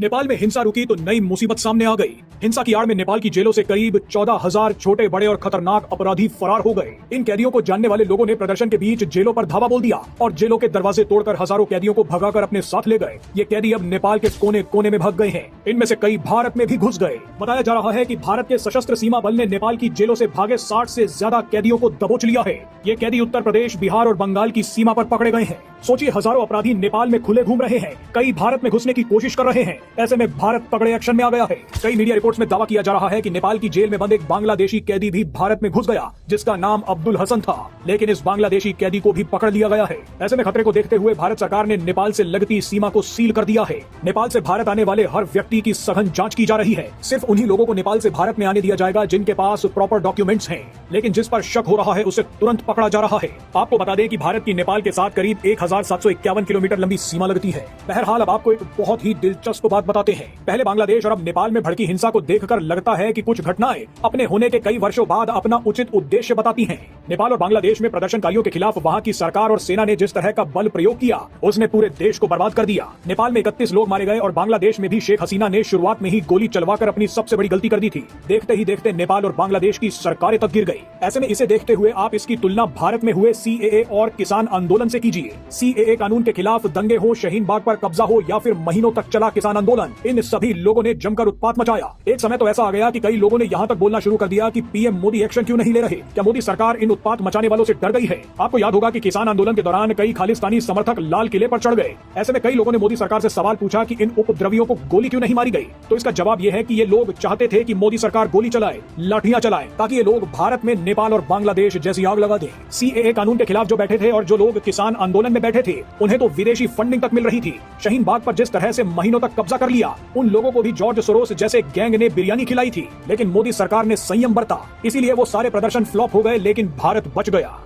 नेपाल में हिंसा रुकी तो नई मुसीबत सामने आ गई। हिंसा की आड़ में नेपाल की जेलों से करीब 14,000 छोटे बड़े और खतरनाक अपराधी फरार हो गए। इन कैदियों को जानने वाले लोगों ने प्रदर्शन के बीच जेलों पर धावा बोल दिया और जेलों के दरवाजे तोड़कर हजारों कैदियों को भगाकर अपने साथ ले गए। ये कैदी अब नेपाल के कोने कोने में भाग गए हैं। इनमें से कई भारत में भी घुस गए। बताया जा रहा है कि भारत के सशस्त्र सीमा बल ने नेपाल की जेलों से भागे 60 से ज्यादा कैदियों को दबोच लिया है। ये कैदी उत्तर प्रदेश, बिहार और बंगाल की सीमा पर पकड़े गए हैं। सोचिए, हजारों अपराधी नेपाल में खुले घूम रहे हैं, कई भारत में घुसने की कोशिश कर रहे हैं। ऐसे में भारत तगड़े एक्शन में आ गया है। कई मीडिया रिपोर्ट्स में दावा किया जा रहा है कि नेपाल की जेल में बंद एक बांग्लादेशी कैदी भी भारत में घुस गया, जिसका नाम अब्दुल हसन था। लेकिन इस बांग्लादेशी कैदी को भी पकड़ लिया गया है। ऐसे में खतरे को देखते हुए भारत सरकार ने नेपाल से लगती सीमा को सील कर दिया है। नेपाल से भारत आने वाले हर व्यक्ति की सघन जांच की जा रही है। सिर्फ उन्हीं लोगों को नेपाल से भारत में आने दिया जाएगा जिनके पास प्रॉपर डॉक्यूमेंट्स हैं। लेकिन जिस पर शक हो रहा है उसे तुरंत पकड़ा जा रहा है। आपको बता दें कि भारत की नेपाल के साथ करीब 1751 किलोमीटर लंबी सीमा लगती है। बहरहाल, अब आपको एक बहुत ही दिलचस्प बात बताते हैं। पहले बांग्लादेश और अब नेपाल में भड़की हिंसा को देखकर लगता है कि कुछ घटनाएं अपने होने के कई वर्षों बाद अपना उचित उद्देश्य बताती हैं। नेपाल और बांग्लादेश में प्रदर्शनकारियों के खिलाफ वहां की सरकार और सेना ने जिस तरह का बल प्रयोग किया, उसने पूरे देश को बर्बाद कर दिया। नेपाल में 31 लोग मारे गए और बांग्लादेश में भी शेख हसीना ने शुरुआत में ही गोली चलवाकर अपनी सबसे बड़ी गलती कर दी थी। देखते ही देखते नेपाल और बांग्लादेश की सरकारें तक गिर गई। ऐसे में इसे देखते हुए आप इसकी तुलना भारत में हुए CAA और किसान आंदोलन से कीजिए। CAA कानून के खिलाफ दंगे हो, शाहीन बाग पर कब्जा हो या फिर महीनों तक चला किसान आंदोलन, इन सभी लोगों ने जमकर उत्पात मचाया। एक समय तो ऐसा आ गया कि कई लोगों ने यहाँ तक बोलना शुरू कर दिया कि PM मोदी एक्शन क्यों नहीं ले रहे? क्या मोदी सरकार इन उत्पात मचाने वालों से डर गई है? आपको याद होगा कि किसान आंदोलन के दौरान कई खालिस्तानी समर्थक लाल किले पर चढ़ गए। ऐसे में कई लोगों ने मोदी सरकार से सवाल पूछा कि इन उपद्रवियों को गोली क्यों नहीं मारी गई? तो इसका जवाब यह है कि ये लोग चाहते थे कि मोदी सरकार गोली चलाए, लाठियां चलाए, ताकि ये लोग भारत में नेपाल और बांग्लादेश जैसी आग लगा दें। CAA कानून के खिलाफ जो बैठे थे और जो लोग किसान आंदोलन में बैठे थे, उन्हें तो विदेशी फंडिंग तक मिल रही थी। शाहीन बाग पर जिस तरह से महीनों तक कब्जा कर लिया, उन लोगों को भी जॉर्ज सोरोस जैसे गैंग ने बिरयानी खिलाई थी। लेकिन मोदी सरकार ने संयम बरता, इसीलिए वो सारे प्रदर्शन फ्लॉप हो गए, लेकिन भारत बच गया।